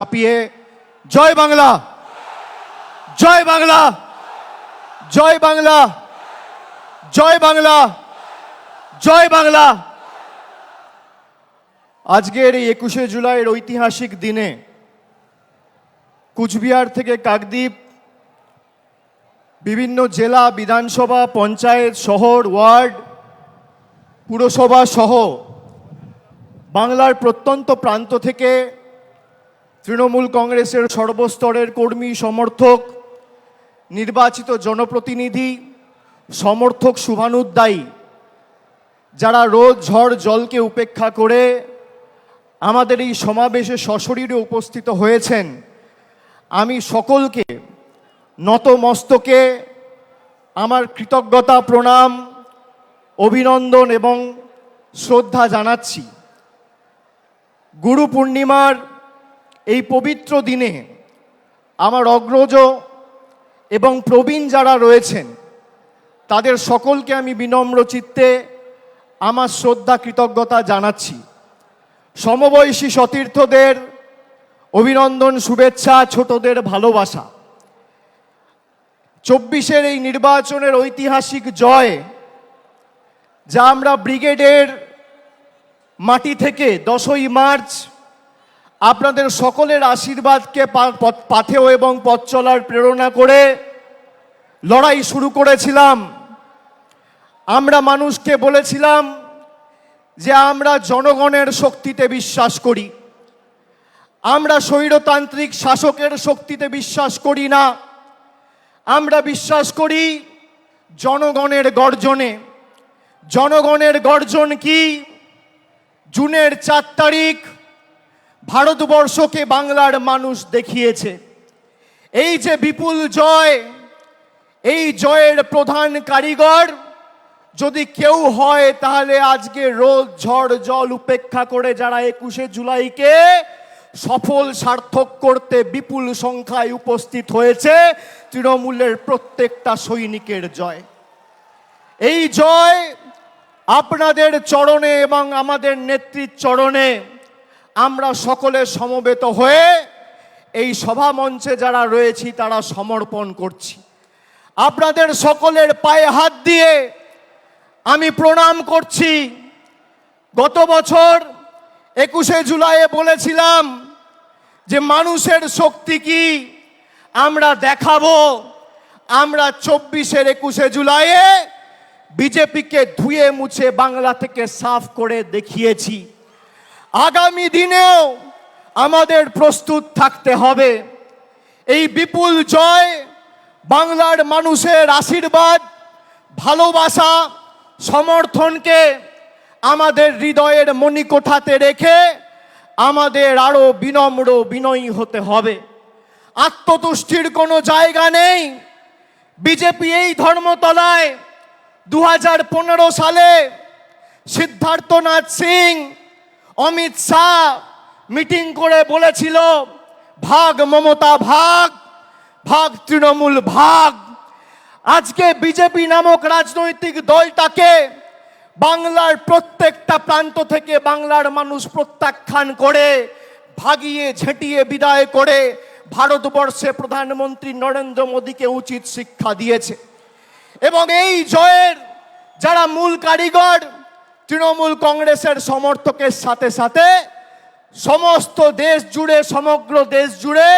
কাঁপিয়ে জয় বাংলা, জয় বাংলা, জয় বাংলা, জয় বাংলা, জয় বাংলা। আজকের এই 21শে জুলাইয়ের ঐতিহাসিক দিনে কুচবিহার থেকে কাকদ্বীপ, বিভিন্ন জেলা, বিধানসভা, পঞ্চায়েত, শহর, ওয়ার্ড, পুরসভা সহ বাংলার প্রত্যন্ত প্রান্ত থেকে তৃণমূল কংগ্রেসের সর্বস্তরের কর্মী, সমর্থক, নির্বাচিত জনপ্রতিনিধি, সমর্থক, শুভানুদ্দায়ী যারা রোদ ঝড় জলকে উপেক্ষা করে আমাদের এই সমাবেশে সশরীরে উপস্থিত হয়েছেন, আমি সকলকে নতমস্তকে আমার কৃতজ্ঞতা, প্রণাম, অভিনন্দন এবং শ্রদ্ধা জানাচ্ছি। গুরু পূর্ণিমার এই পবিত্র দিনে আমার অগ্রজ এবং প্রবীণ যারা রয়েছেন তাদের সকলকে আমি বিনম্র চিত্তে আমার শ্রদ্ধা, কৃতজ্ঞতা জানাচ্ছি। সমবয়সী সতীর্থদের অভিনন্দন, শুভেচ্ছা, ছোটদের ভালোবাসা। 24-এর এই নির্বাচনের ঐতিহাসিক জয়, যা আমরা ব্রিগেডের মাটি থেকে 10ই মার্চ আপনাদের সকলের আশীর্বাদকে পাথেয় এবং পথ চলার প্রেরণা করে লড়াই শুরু করেছিলাম। আমরা মানুষকে বলেছিলাম যে আমরা জনগণের শক্তিতে বিশ্বাস করি, আমরা স্বৈরতান্ত্রিক শাসকের শক্তিতে বিশ্বাস করি না, আমরা বিশ্বাস করি জনগণের গর্জনে। জনগণের গর্জন কি? জুনের 4 তারিখ ভারতবর্ষকে বাংলার মানুষ দেখিয়েছে। এই যে বিপুল জয়, এই জয়ের প্রধান কারিগর যদি কেউ হয় তাহলে আজকে রোদ ঝড় জল উপেক্ষা করে যারা 21শে জুলাইকে সফল সার্থক করতে বিপুল সংখ্যায় উপস্থিত হয়েছে, তৃণমূলের প্রত্যেকটা সৈনিকের জয়। এই জয় আপনাদের চরণে এবং আমাদের নেত্রীর চরণে আমরা সকলে সমবেত হয়ে এই সভা মঞ্চে যারা রয়েছি তারা সমর্পণ করছি। আপনাদের সকলের পায়ে হাত দিয়ে আমি প্রণাম করছি। গত বছর 21শে জুলাইয়ে বলেছিলাম যে মানুষের শক্তি কি আমরা দেখাবো। আমরা 24-এর 21শে জুলাইয়ে বিজেপিকে ধুয়ে মুছে বাংলা থেকে সাফ করে দেখিয়েছি। আগামী দিনেও আমাদের প্রস্তুত থাকতে হবে। এই বিপুল জয় বাংলার মানুষের আশীর্বাদ, ভালোবাসা, সমর্থনকে আমাদের হৃদয়ের মণিকোঠাতে রেখে আমাদের আরো বিনম্র, বিনয়ী হতে হবে। আত্মতুষ্টির কোনো জায়গা নেই। বিজেপি এই ধর্মতলায় 2015 সালে সিদ্ধার্থনাথ সিং, অমিত শাহ মিটিং করে বলেছিল ভাগ মমতা ভাগ, ভাগ তৃণমূল ভাগ। আজকে বিজেপি নামক রাজনৈতিক দলটাকে বাংলার প্রত্যেকটা প্রান্ত থেকে বাংলার মানুষ প্রত্যাখ্যান করে, ভাগিয়ে ঝেঁটিয়ে বিদায় করে ভারতবর্ষে প্রধানমন্ত্রী নরেন্দ্র মোদীকে উচিত শিক্ষা দিয়েছে। এবং এই জয়ের যারা মূল কারিগর, তৃণমূল কংগ্রেসের সমর্থকের সাথে সাথে সমস্ত দেশ জুড়ে, সমগ্র দেশ জুড়ে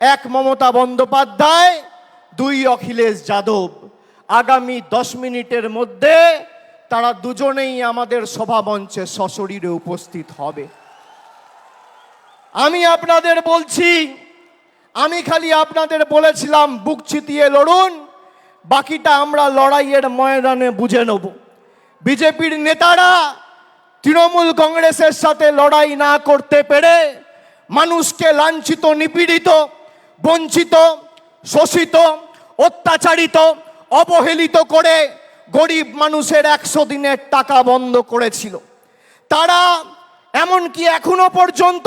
এক মমতা বন্দ্যোপাধ্যায়, 2 অখিলেশ যাদব। আগামী 10 মিনিটের মধ্যে তারা দুজনেই আমাদের সভা মঞ্চে সশরীরে উপস্থিত হবে। আমি আপনাদের বলছি, আমি খালি আপনাদের বলেছিলাম বুক চিতিয়ে লড়ুন, বাকিটা আমরা লড়াইয়ের ময়দানে বুঝে নেব। বিজেপির নেতারা তৃণমূল কংগ্রেসের সাথে লড়াই না করতে পেরে মানুষকে লাঞ্ছিত, নিপীড়িত, বঞ্চিত, শোষিত, অত্যাচারিত, অবহেলিত করে গরিব মানুষের 100 দিনের টাকা বন্ধ করেছিল। তারা এমনকি এখনো পর্যন্ত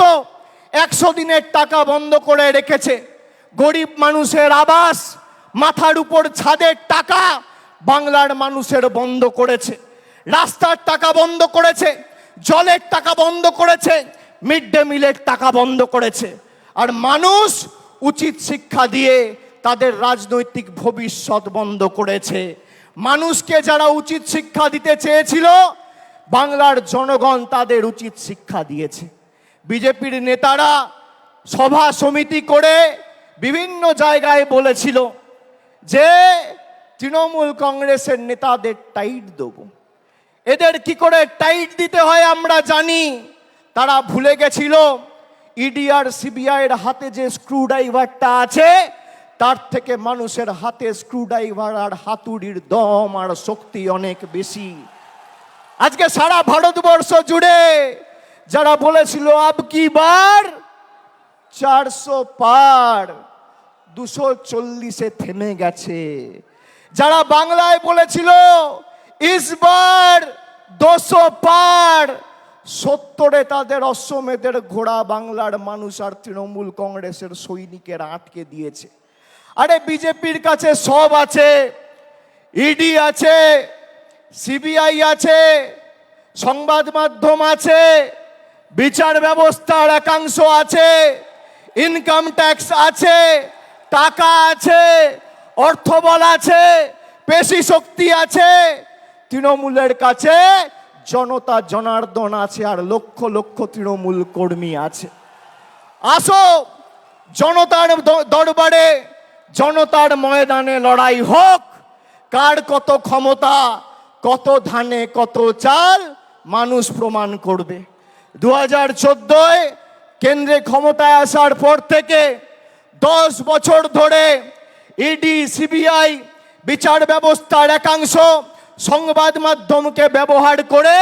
100 দিনের টাকা বন্ধ করে রেখেছে। গরিব মানুষের আবাস, মাথার উপর ছাদের টাকা বাংলার মানুষের বন্ধ করেছে। রাস্তার টাকা বন্ধ করেছে, জলের টাকা বন্ধ করেছে, মিড ডে মিলের টাকা বন্ধ করেছে। আর মানুষ উচিত শিক্ষা দিয়ে তাদের রাজনৈতিক ভবিষ্যৎ বন্ধ করেছে। মানুষকে যারা উচিত শিক্ষা দিতে চেয়েছিল, বাংলার জনগণ তাদের উচিত শিক্ষা দিয়েছে। বিজেপির নেতারা সভা সমিতি করে বিভিন্ন জায়গায় বলেছিল যে তৃণমূল কংগ্রেসের নেতাদের টাইট দেব। এদের কি করে টাইট দিতে হয় আমরা জানি। তারা ভুলে গেছিল ইডি আর সিবিআইয়ের হাতে যে স্ক্রু ড্রাইভারটা আছে, তার থেকে মানুষের হাতে স্ক্রু ড্রাইভার আর হাতুড়ির দম আর শক্তি অনেক বেশি। আজকে সারা ভারতবর্ষ জুড়ে যারা বলেছিল আব কি বার 400 পার, 240-এ থেমে গেছে। যারা বাংলায় বলেছিল ইসবার 200 পার, 70-এ তাদের অশ্বমেধের ঘোড়া বাংলার মানুষ আর তৃণমূল কংগ্রেসের সৈনিকেরা আটকে দিয়েছে। আরে বিজেপির কাছে সব আছে, ইডি আছে, সিবিআই আছে, সংবাদ মাধ্যম আছে, বিচার ব্যবস্থার একাংশ আছে, ইনকাম ট্যাক্স আছে, টাকা আছে, অর্থবল আছে, পেশি শক্তি আছে। তৃণমূলের কাছে জনতা জনার্দন আছে আর লক্ষ লক্ষ তৃণমূল কর্মী আছে। আসো জনতার দরবারে, জনতার ময়দানে লড়াই হোক। কার কত ক্ষমতা, কত ধানে কত চাল, মানুষ প্রমাণ করবে। 2014-এ কেন্দ্রে ক্ষমতায় আসার পর থেকে 10 বছর ধরে ইডি সিবিআই বিচার ব্যবস্থার একাংশ সংবাদ মাধ্যমকে ব্যবহার করে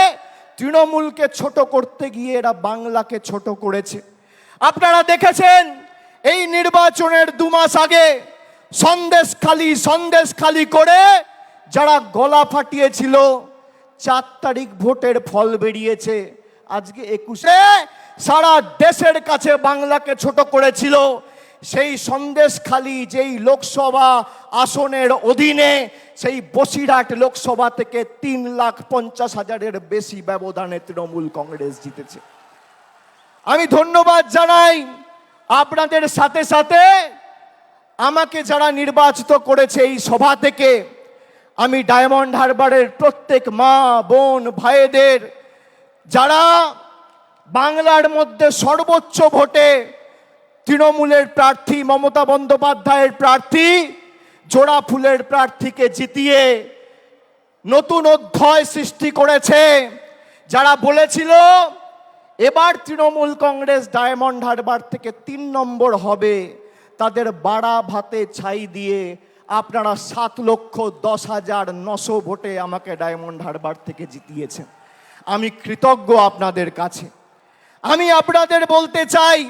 তৃণমূলকে ছোট করতে গিয়ে এরা বাংলাকে ছোট করেছে। আপনারা দেখেছেন এই নির্বাচনের 2 মাস আগে সন্দেশখালি করে যারা গলা ফাটিয়েছিল, 4 তারিখ ভোটের ফল বেরিয়েছে। আজকে 21-এ সারা দেশের কাছে বাংলাকে ছোট করেছিল। সেই সন্দেশখালি যেই লোকসভা আসনের অধীনে, সেই বসিরহাট লোকসভা থেকে 3,50,000-এর বেশি ব্যবধানে তৃণমূল কংগ্রেস জিতেছে। আমি ধন্যবাদ জানাই আপনাদের সাথে সাথে আমাকে যারা নির্বাচিত করেছে এই সভা থেকে। আমি ডায়মন্ড হারবারের প্রত্যেক মা বোন ভাইদের, যারা বাংলার মধ্যে সর্বোচ্চ ভোটে তৃণমূলের প্রার্থী মমতা বন্দ্যোপাধ্যায়ের প্রার্থী জোড়া ফুলের প্রার্থীকে জিতিয়ে নতুন অধ্যায় সৃষ্টি করেছে, যারা বলেছিল এবার তৃণমূল কংগ্রেস ডায়মন্ড হারবার থেকে 3 নম্বর হবে, তাদের বাড়া ভাতে ছাই দিয়ে আপনারা 7,10,900 ভোটে আমাকে ডায়মন্ড হারবার থেকে জিতিয়েছেন। আমি কৃতজ্ঞ আপনাদের কাছে। আমি আপনাদের বলতে চাই,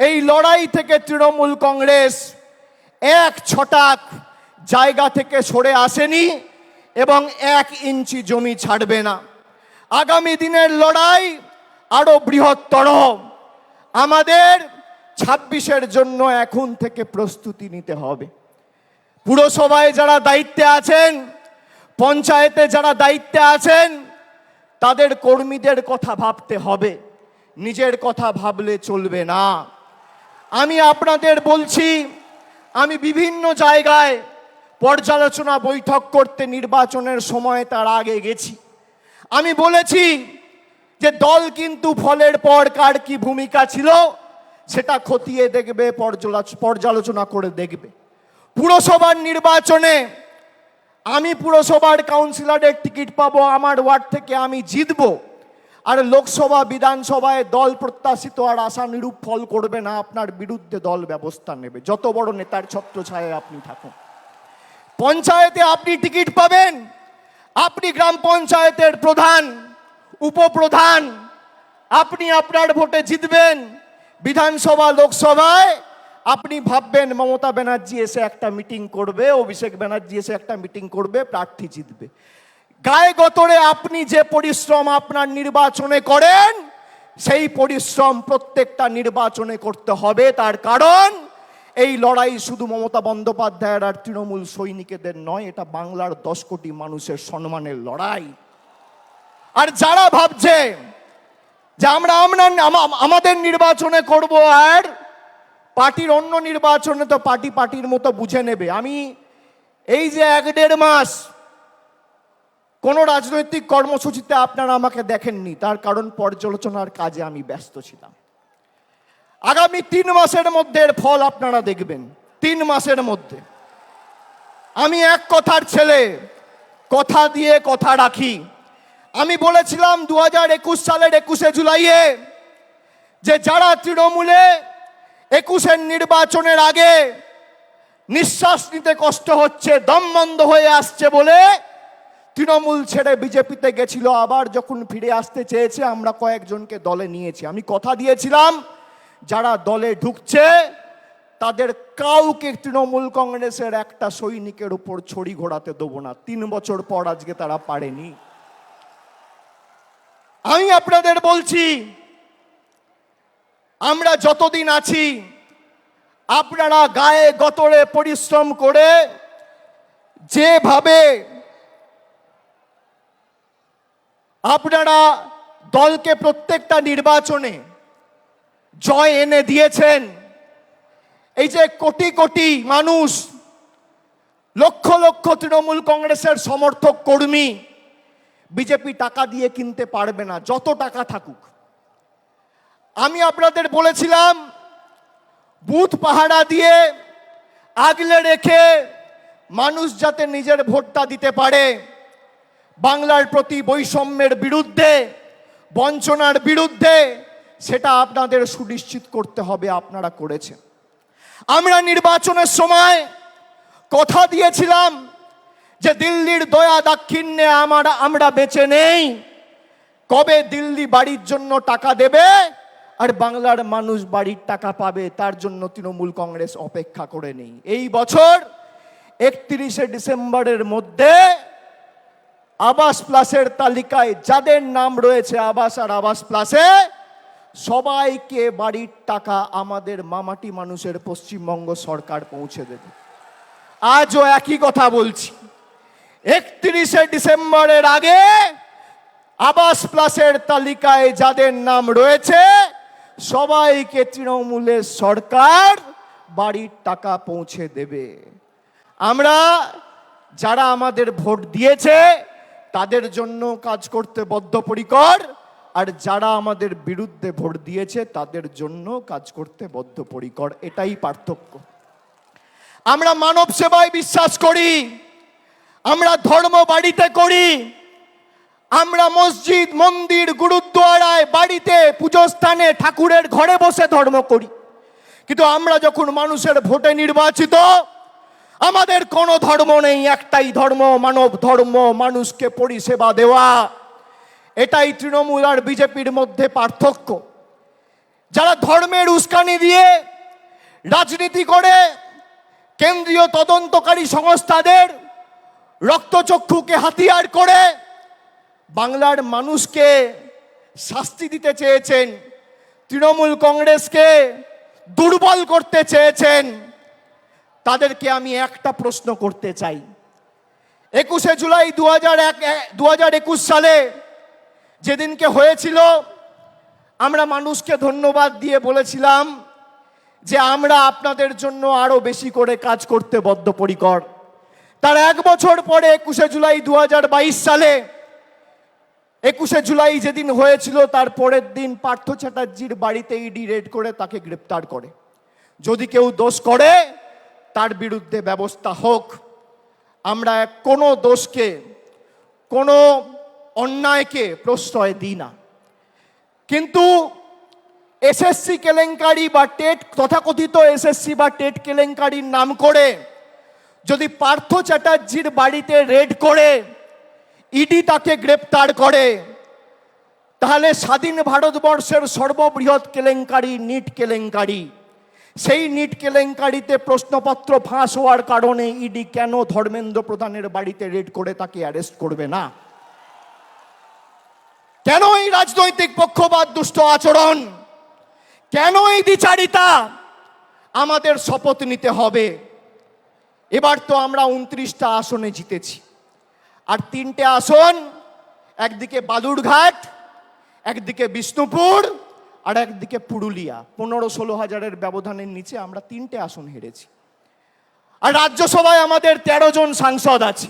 এই লড়াই থেকে তৃণমূল কংগ্রেস 1 ছটাক জায়গা থেকে সরে আসেনি এবং 1 ইঞ্চি জমি ছাড়বে না। আগামী দিনের লড়াই আরো বৃহত্তর। আমাদের 26-এর জন্য এখন থেকে প্রস্তুতি নিতে হবে। পুরসভায় যারা দায়িত্বে আছেন, পঞ্চায়েতে যারা দায়িত্বে আছেন, তাদের কর্মীদের কথা ভাবতে হবে, নিজের কথা ভাবলে চলবে না। আমি আপনাদের বলছি, আমি বিভিন্ন জায়গায় পর্যালোচনা বৈঠক করতে নির্বাচনের সময় তার আগে গেছি। আমি বলেছি যে দল কিন্তু ফলের পর কার কি ভূমিকা ছিল সেটা খতিয়ে দেখবে, পর্যালোচনা করে দেখবে। পুরসভার নির্বাচনে আমি পুরসভার কাউন্সিলরের টিকিট পাবো, আমার ওয়ার্ড থেকে আমি জিতবো। আর লোকসভা বিধানসভায় দল প্রত্যাশিত আর আশানুরূপ ফল করবে না, আপনার বিরুদ্ধে দল ব্যবস্থা নেবে, যত বড় নেতার ছত্রছায়ায় আপনি থাকুন। পঞ্চায়েতে আপনি টিকিট পাবেন, আপনি গ্রাম পঞ্চায়েতের প্রধান, উপপ্রধান, আপনি আপনার ভোটে জিতবেন। বিধানসভা লোকসভায় আপনি ভাববেন মমতা ব্যানার্জি এসে একটা মিটিং করবে, অভিষেক ব্যানার্জি এসে একটা মিটিং করবে, প্রার্থী জিতবে। গায়ে গতরে আপনি যে পরিশ্রম আপনার নির্বাচনে করেন, সেই পরিশ্রম প্রত্যেকটা নির্বাচনে করতে হবে। তার কারণ এই লড়াই শুধু মমতা বন্দ্যোপাধ্যায়ের আর তৃণমূল সৈনিকদের নয়, এটা বাংলার 10 কোটি মানুষের সম্মানের লড়াই। আর যারা ভাবছে যে আমরা আমাদের নির্বাচনে করব আর পার্টির অন্য নির্বাচনে তো পার্টির মতো বুঝে নেবে। আমি এই যে 1-1.5 মাস কোনো রাজনৈতিক কর্মসূচিতে আপনারা আমাকে দেখেননি, তার কারণ পর্যালোচনার কাজে আমি ব্যস্ত ছিলাম। আগামী 3 মাসের মধ্যে এর ফল আপনারা দেখবেন। 3 মাসের মধ্যে। আমি এক কথার ছেলে, কথা দিয়ে কথা রাখি। আমি বলেছিলাম 2021 সালের 21শে জুলাইয়ে যে যারা তৃণমূলে 21-এর নির্বাচনের আগে নিঃশ্বাস নিতে কষ্ট হচ্ছে, দম বন্ধ হয়ে আসছে বলে তৃণমূল ছেড়ে বিজেপিতে গেছিল, আবার যখন ফিরে আসতে চেয়েছে আমরা কয়েকজনকে দলে নিয়েছি। আমি কথা দিয়েছিলাম যারা দলে ঢুকছে তাদের কাউকে তৃণমূল কংগ্রেসের একটা সৈনিকের উপর ছড়ি ঘোরাতে দেবো না। 3 বছর পর আজকে তারা পারেনি। আমি আপনাদের বলছি, আমরা যতদিন আছি আপনারা গায়ে গতরে পরিশ্রম করে যেভাবে আপনারা দলকে প্রত্যেকটা নির্বাচনে জয় এনে দিয়েছেন, এই যে কোটি কোটি মানুষ, লক্ষ লক্ষ তৃণমূল কংগ্রেসের সমর্থক কর্মী বিজেপি টাকা দিয়ে কিনতে পারবে না, যত টাকা থাকুক। আমি আপনাদের বলেছিলাম বুথ পাহারা দিয়ে আগলে রেখে মানুষ যাতে নিজের ভোটটা দিতে পারে, বাংলার প্রতি বৈষম্যের বিরুদ্ধে, বঞ্চনার বিরুদ্ধে, সেটা আপনাদের সুনিশ্চিত করতে হবে। আপনারা করেছেন। আমরা নির্বাচনের সময় কথা দিয়েছিলাম যে দিল্লির দয়া দাক্ষিণ্যে আমরা বেঁচে নেই। কবে দিল্লি বাড়ির জন্য টাকা দেবে আর বাংলার মানুষ বাড়ির টাকা পাবে, তার জন্য তৃণমূল কংগ্রেস অপেক্ষা করে নেই। এই বছর 31শে ডিসেম্বরের মধ্যে আবাস প্লাসের তালিকায় যাদের নাম রয়েছে আবাস আর আবাস প্লাসে, সবাইকে বাড়ির টাকা আমাদের মামাটি মানুষের পশ্চিমবঙ্গ সরকার পৌঁছে দেবে। আজও একই কথা বলছি, 31শে ডিসেম্বরের আগে আবাস প্লাসের তালিকায় যাদের নাম রয়েছে সবাইকে তৃণমূলের সরকার বাড়ির টাকা পৌঁছে দেবে। আমরা যারা আমাদের ভোট দিয়েছে তাদের জন্য কাজ করতে বদ্ধপরিকর, আর যারা আমাদের বিরুদ্ধে ভোট দিয়েছে তাদের জন্য কাজ করতে বদ্ধপরিকর। এটাই পার্থক্য। আমরা মানব সেবায় বিশ্বাস করি, আমরা ধর্ম বাড়িতে করি, আমরা মসজিদ, মন্দির, গুরুদ্বারায়, বাড়িতে, পুজোস্থানে, ঠাকুরের ঘরে বসে ধর্ম করি। কিন্তু আমরা যখন মানুষের ভোটে নির্বাচিত, আমাদের কোনো ধর্ম নেই, একটাই ধর্ম, মানব ধর্ম, মানুষকে পরিষেবা দেওয়া। এটাই তৃণমূল আর বিজেপির মধ্যে পার্থক্য। যারা ধর্মের উস্কানি দিয়ে রাজনীতি করে, কেন্দ্রীয় তদন্তকারী সংস্থাদের রক্তচক্ষুকে হাতিয়ার করে বাংলার মানুষকে শাস্তি দিতে চেয়েছেন, তৃণমূল কংগ্রেসকে দুর্বল করতে চেয়েছেন, তাদেরকে আমি একটা প্রশ্ন করতে চাই। 21শে জুলাই 2021 সালে যেদিনকে হয়েছিল, আমরা মানুষকে ধন্যবাদ দিয়ে বলেছিলাম যে আমরা আপনাদের জন্য আরো বেশি করে কাজ করতে বদ্ধপরিকর। তার 1 বছর পরে 21শে জুলাই 2022 সালে, 21শে জুলাই যেদিন হয়েছিল তার পরের দিন পার্থ চ্যাটার্জির বাড়িতে ইডি রেড করে তাকে গ্রেপ্তার করে। যদি কেউ দোষ করে তার বিরুদ্ধে ব্যবস্থা হোক। আমরা কোনো দোষকে, কোনো অন্যায়কে প্রশ্রয় দিই না। কিন্তু এসএসসি কেলেঙ্কারি বা টেট, তথাকথিত এসএসসি বা টেট কেলেঙ্কারির নাম করে যদি পার্থ চ্যাটার্জির বাড়িতে রেড করে ইডি তাকে গ্রেপ্তার করে, তাহলে স্বাধীন ভারতবর্ষের সর্ববৃহৎ কেলেঙ্কারি নিট কেলেঙ্কারি, সেই নিট কেলেঙ্কারিতে প্রশ্নপত্র ফাঁস হওয়ার কারণে ইডি কেন ধর্মেন্দ্র প্রধানের বাড়িতে রেড করে তাকে অ্যারেস্ট করবে না? কেন এই রাজনৈতিক পক্ষপাত, দুষ্ট আচরণ, কেন এই দ্বিচারিতা? আমাদের শপথ নিতে হবে। এবার তো আমরা 29টা আসনে জিতেছি, আর 3টে আসন, একদিকে বালুরঘাট, একদিকে বিষ্ণুপুর, আর একদিকে পুরুলিয়া, 15-16 হাজারের ব্যবধানের নিচে আমরা 3টে আসন হেরেছি। আর রাজ্যসভায় আমাদের 13 জন সাংসদ আছে।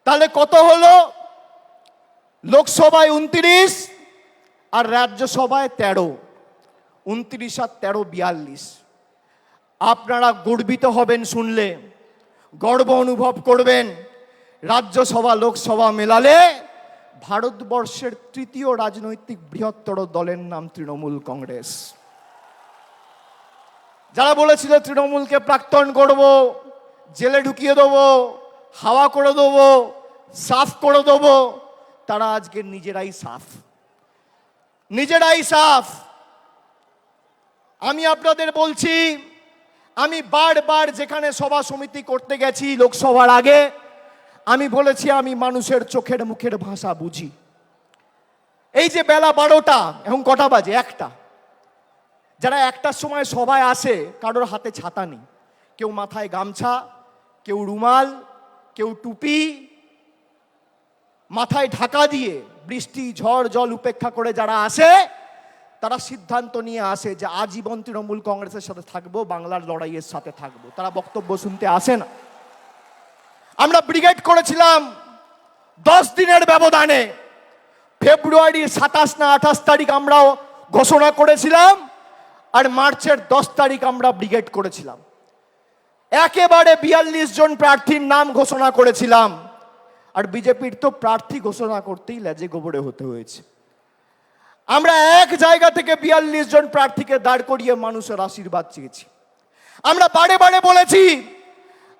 তাহলে কত হলো? লোকসভায় 29 আর রাজ্যসভায় 13। 29 আর 13 42। আপনারা গর্বিত হবেন শুনলে, গর্ব অনুভব করবেন। রাজ্যসভা লোকসভা মেলালে ভারতবর্ষের 3য় রাজনৈতিক বৃহত্তর দলের নাম তৃণমূল কংগ্রেস। যারা বলেছিল তৃণমূলকে প্রাক্তন করব, জেলে ঢুকিয়ে দেবো, হাওয়া করে দেবো, সাফ করে দেবো, তারা আজকে নিজেরাই সাফ। আমি আপনাদের বলছি, আমি বারবার যেখানে সভা সমিতি করতে গেছি লোকসভার আগে, আমি বলেছি আমি মানুষের চোখের মুখের ভাষা বুঝি। এই যে বেলা 12টা, এখন কটা বাজে? 1টা। যারা 1টার সময় সভায় আসে, কারোর হাতে ছাতা নেই, কেউ মাথায় গামছা, কেউ রুমাল, কেউ টুপি, মাথায় ঢাকা দিয়ে বৃষ্টি ঝড় জল উপেক্ষা করে যারা আসে, তারা সিদ্ধান্ত নিয়ে আসে যে আজীবন তৃণমূল কংগ্রেসের সাথে থাকবো, বাংলার লড়াইয়ের সাথে থাকবো। তারা বক্তব্য শুনতে আসে না। আমরা ব্রিগেড করেছিলাম 10 দিনের ব্যবধানে। ফেব্রুয়ারির 27 না 28 তারিখ আমরাও ঘোষণা করেছিলাম, আর মার্চের 10 তারিখ আমরা ব্রিগেড করেছিলাম। একেবারে 42 জন প্রার্থীর নাম ঘোষণা করেছিলাম। আর বিজেপির তো প্রার্থী ঘোষণা করতেই লেজে গোবরে হতে হয়েছে। আমরা এক জায়গা থেকে 42 জন প্রার্থীকে দাঁড় করিয়ে মানুষের আশীর্বাদ চেয়েছি। আমরা বারে বারে বলেছি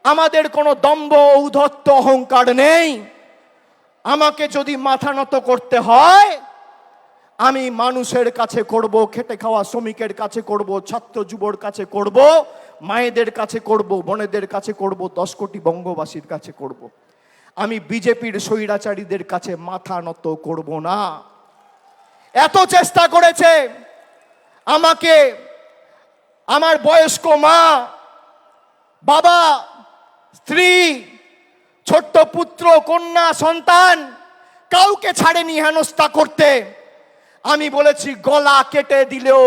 আমাদের কোনো দম্ভ ঔদ্ধত্য অহংকার নেই। আমাকে যদি মাথা নত করতে হয়, আমি মানুষের কাছে করব, খেটে খাওয়া শ্রমিকের কাছে করব, ছাত্র যুবর কাছে করব, মায়েদের কাছে করব, বোনেদের কাছে করব, 10 কোটি বঙ্গবাসীর কাছে করব। আমি বিজেপির স্বৈরাচারীদের কাছে মাথা নত করব না। এত চেষ্টা করেছে আমাকে আমার বয়স্ক মা, বাবা, স্ত্রী, ছোট্ট পুত্র, কন্যা, সন্তান কাউকে ছাড়েনি হেনস্থা করতে। আমি বলেছি গলা কেটে দিলেও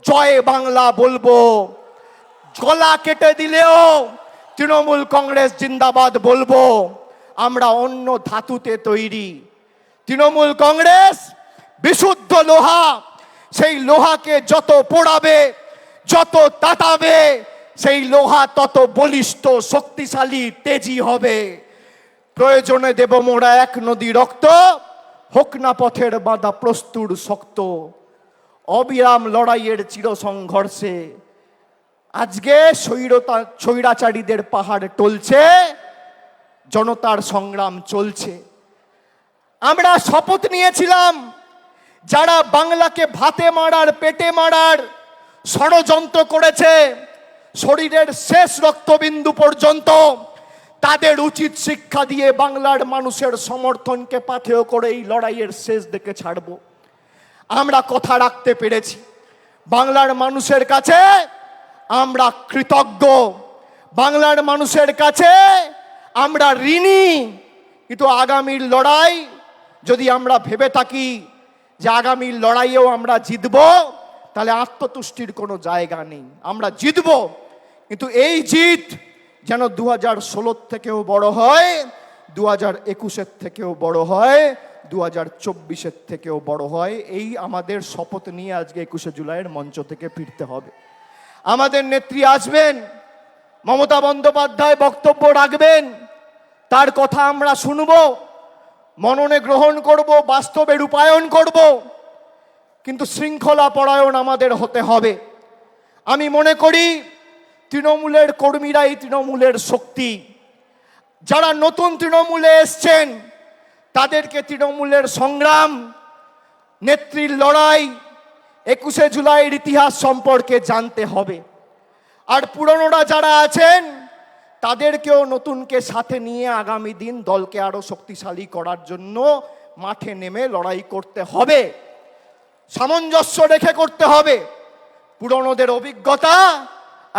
জয় বাংলা বলবো, গলা কেটে দিলেও তৃণমূল কংগ্রেস জিন্দাবাদ বলবো। আমরা অন্য ধাতুতে তৈরি। তৃণমূল কংগ্রেস বিশুদ্ধ লোহা। সেই লোহাকে যত পোড়াবে, যত তাতাবে, সেই লোহা তত বলিষ্ঠ, শক্তিশালী, তেজি হবে। প্রয়োজনে দেব মোরা 1 নদী রক্ত, হোক না পথের বাঁধা প্রস্তুর শক্ত। অবিরাম লড়াইয়ের চির সংঘর্ষে আজকে স্বৈরাচারীদের পাহাড় টলছে, জনতার সংগ্রাম চলছে। আমরা শপথ নিয়েছিলাম যারা বাংলাকে ভাতে মারার, পেটে মারার ষড়যন্ত্র করেছে, শরীরের শেষ রক্তবিন্দু পর্যন্ত তাদের উচিত শিক্ষা দিয়ে বাংলার মানুষের সমর্থনকে পাথেয় করে এই লড়াইয়ের শেষ দিকে ছাড়ব। আমরা কথা রাখতে পেরেছি। বাংলার মানুষের কাছে আমরা কৃতজ্ঞ, বাংলার মানুষের কাছে আমরা ঋণী। কিন্তু আগামীর লড়াই যদি আমরা ভেবে থাকি যে আগামীর লড়াইয়েও আমরা জিতব, তাহলে আত্মতুষ্টির কোনো জায়গা নেই। আমরা জিতব, কিন্তু এই জিত যেন 2016 থেকেও বড় হয়, 2021 থেকেও বড় হয়, 2024 থেকেও বড় হয়। এই আমাদের শপথ নিয়ে আজকে 21শে জুলাইয়ের মঞ্চ থেকে ফিরতে হবে। আমাদের নেত্রী আসবেন, মমতা বন্দ্যোপাধ্যায় বক্তব্য রাখবেন, তার কথা আমরা শুনব, মননে গ্রহণ করব, বাস্তবে রূপায়ণ করব। কিন্তু শৃঙ্খলা পরায়ণ আমাদের হতে হবে। আমি মনে করি তৃণমূলের কর্মীরাই তৃণমূলের শক্তি। যারা নতুন তৃণমূলে এসছেন তাদেরকে তৃণমূলের সংগ্রাম, নেত্রীর লড়াই, 21শে জুলাইয়ের ইতিহাস সম্পর্কে জানতে হবে। আর পুরনোরা যারা আছেন তাদেরকেও নতুনকে সাথে নিয়ে আগামী দিন দলকে আরো শক্তিশালী করার জন্য মাঠে নেমে লড়াই করতে হবে। সামঞ্জস্য রেখে করতে হবে। পুরনোদের অভিজ্ঞতা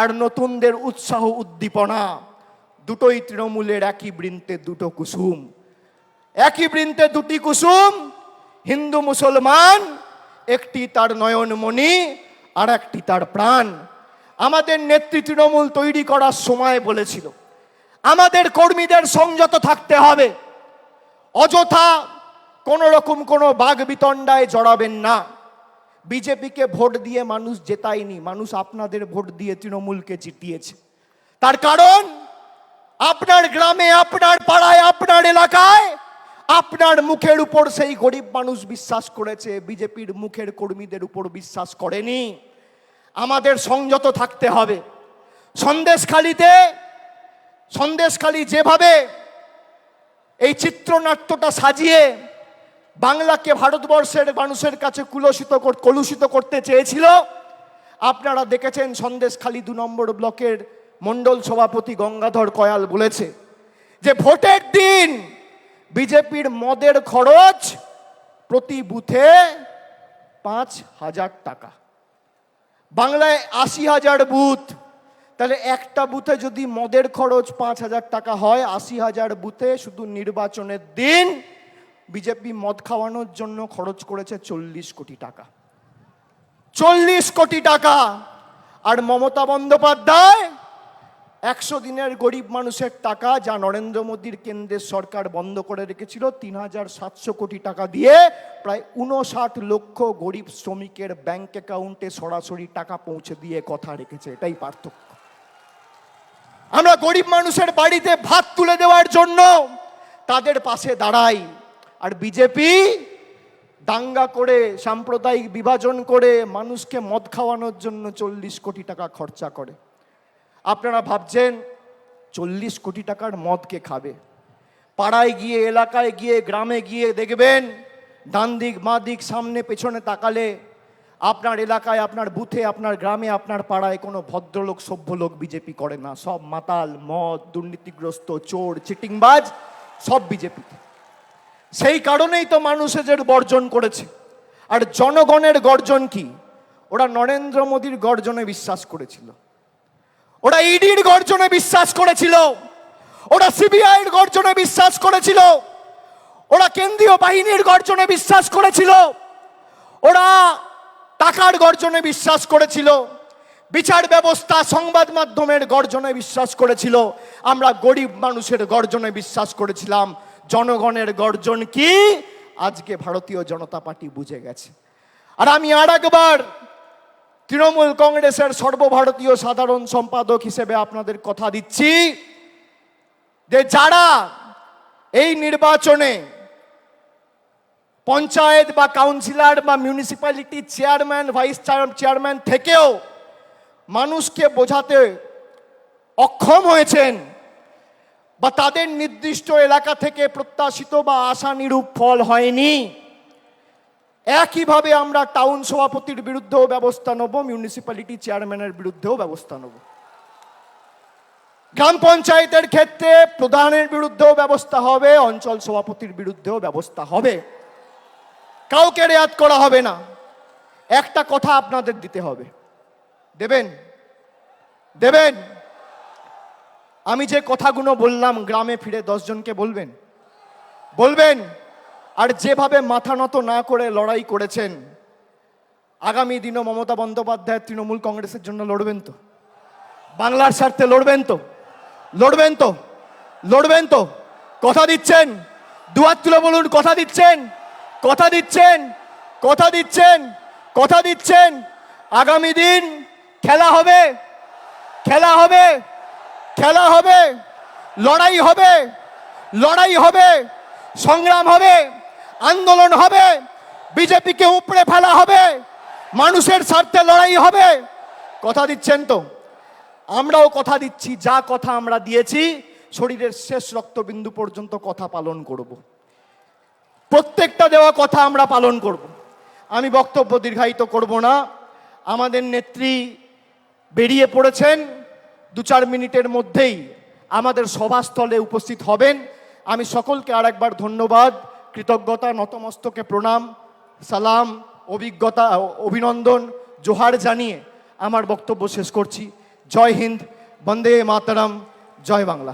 আর নতুনদের উৎসাহ উদ্দীপনা দুটোই তৃণমূলের একই বৃন্তে দুটো কুসুম। একই বৃন্তে দুটি কুসুম, হিন্দু মুসলমান একটি তার নয়নমণি, আর একটি তার প্রাণ। আমাদের নেত্রী তৃণমূল তৈরি করার সময় বলেছিল আমাদের কর্মীদের সংযত থাকতে হবে, অযথা কোনো রকম কোনো বাগ বিতণ্ডায় জড়াবেন না। বিজেপিকে ভোট দিয়ে মানুষ জেতায়নি, মানুষ আপনাদের ভোট দিয়ে তৃণমূলকে জিতিয়েছে। তার কারণ আপনার গ্রামে, আপনার পাড়ায়, আপনার এলাকায় আপনার মুখের উপর সেই গরিব মানুষ বিশ্বাস করেছে, বিজেপির মুখের কর্মীদের উপর বিশ্বাস করেনি। আমাদের সংযত থাকতে হবে। সন্দেশখালী যেভাবে এই চিত্রনাট্যটা সাজিয়ে বাংলাকে ভারতবর্ষের মানুষের কাছে কলুষিত করতে চেয়েছিল, আপনারা দেখেছেন সন্দেশখালী 2 নম্বর ব্লকের মণ্ডল সভাপতি গঙ্গাধর কয়াল বলেছে যে ভোটের দিন বিজেপির মদের খরচ প্রতি বুথে 5,000 টাকা। বাংলায় 80,000 বুথ, তাহলে একটা বুথে যদি মদের খরচ 5,000 টাকা হয়, 80,000 বুথে শুধু নির্বাচনের দিন বিজেপি মদ খাওয়ানোর জন্য খরচ করেছে 40 কোটি টাকা। 40 কোটি টাকা। আর মমতা বন্দ্যোপাধ্যায় 100 দিনের গরিব মানুষের টাকা, যা নরেন্দ্র মোদীর কেন্দ্রের সরকার বন্ধ করে রেখেছিল, 3,700 কোটি টাকা দিয়ে প্রায় 59 লক্ষ গরিব শ্রমিকের ব্যাংক অ্যাকাউন্টে সরাসরি টাকা পৌঁছে দিয়ে কথা রেখেছে। এটাই পার্থক্য। আমরা গরিব মানুষের বাড়িতে ভাত তুলে দেওয়ার জন্য তাদের পাশে দাঁড়াই, আর বিজেপি দাঙ্গা করে, সাম্প্রদায়িক বিভাজন করে মানুষকে মদ খাওয়ানোর জন্য 40 কোটি টাকা খরচা করে। আপনারা ভাবছেন 40 কোটি টাকার মদ কে খাবে? পাড়ায় গিয়ে, এলাকায় গিয়ে, গ্রামে গিয়ে দেখবেন ডান দিক, বাঁ দিক, সামনে পেছনে তাকালে আপনার এলাকায়, আপনার বুথে, আপনার গ্রামে, আপনার পাড়ায় কোনো ভদ্রলোক, সভ্য লোক বিজেপি করে না। সব মাতাল, মদ, দুর্নীতিগ্রস্ত, চোর, চিটিংবাজ, সব বিজেপিতে। সেই কারণেই তো মানুষ এদের বর্জন করেছে। আর জনগণের গর্জন কি? ওরা নরেন্দ্র মোদীর গর্জনে বিশ্বাস করেছিল, ওরা ইডির গর্জনে বিশ্বাস করেছিল, ওরা সিবিআইয়ের গর্জনে বিশ্বাস করেছিল, ওরা কেন্দ্রীয় বাহিনীর গর্জনে বিশ্বাস করেছিল, ওরা টাকার গর্জনে বিশ্বাস করেছিল, বিচার ব্যবস্থা, সংবাদ মাধ্যমের গর্জনে বিশ্বাস করেছিল। আমরা গরিব মানুষের গর্জনে বিশ্বাস করেছিলাম। জনগণের গর্জন কি আজকে ভারতীয় জনতা পার্টি বুঝে গেছে। আর আমি আর একবার তৃণমূল কংগ্রেসের সর্বভারতীয় সাধারণ সম্পাদক হিসেবে আপনাদের কথা দিচ্ছি যে যারা এই নির্বাচনে পঞ্চায়েত বা কাউন্সিলর বা মিউনিসিপ্যালিটি চেয়ারম্যান, ভাইস চেয়ারম্যান থেকেও মানুষকে বোঝাতে অক্ষম হয়েছেন, বা তাদের নির্দিষ্ট এলাকা থেকে প্রত্যাশিত বা আশানুরূপ ফল হয়নি, একইভাবে আমরা টাউন সভাপতির বিরুদ্ধেও ব্যবস্থা নেব, মিউনিসিপ্যালিটি চেয়ারম্যানের বিরুদ্ধেও ব্যবস্থা নেব। গ্রাম পঞ্চায়েতের ক্ষেত্রে প্রধানের বিরুদ্ধেও ব্যবস্থা হবে, অঞ্চল সভাপতির বিরুদ্ধেও ব্যবস্থা হবে। কাউকে রেয়াত করা হবে না। একটা কথা আপনাদের দিতে হবে, দেবেন? দেবেন? আমি যে কথাগুলো বললাম গ্রামে ফিরে 10 জনকে বলবেন? বলবেন? আর যেভাবে মাথা নত না করে লড়াই করেছেন, আগামী দিনও মমতা বন্দ্যোপাধ্যায় তৃণমূল কংগ্রেসের জন্য লড়বেন তো? বাংলার স্বার্থে লড়বেন তো? লড়বেন তো? লড়বেন তো? কথা দিচ্ছেন? দুহাত তুলে বলুন, কথা দিচ্ছেন? কথা দিচ্ছেন? কথা দিচ্ছেন? কথা দিচ্ছেন? আগামী দিন খেলা হবে, খেলা হবে, খেলা হবে, লড়াই হবে, লড়াই হবে, সংগ্রাম হবে, আন্দোলন হবে, বিজেপিকে উপড়ে ফেলা হবে, মানুষের স্বার্থে লড়াই হবে। কথা দিচ্ছেন তো? আমরাও কথা দিচ্ছি, যা কথা আমরা দিয়েছি শরীরের শেষ রক্তবিন্দু পর্যন্ত কথা পালন করব। প্রত্যেকটা দেওয়া কথা আমরা পালন করব। আমি বক্তব্য দীর্ঘায়িত করব না। আমাদের নেত্রী বেরিয়ে পড়েছেন, 2-4 মিনিটের মধ্যেই আমাদের সভাস্থলে উপস্থিত হবেন। আমি সকলকে আর একবার ধন্যবাদ, কৃতজ্ঞতা, নতমস্তকে প্রণাম, সালাম, অভিনন্দন, জোহার জানিয়ে আমার বক্তব্য শেষ করছি। জয় হিন্দ, বন্দে মাতরম, জয় বাংলা।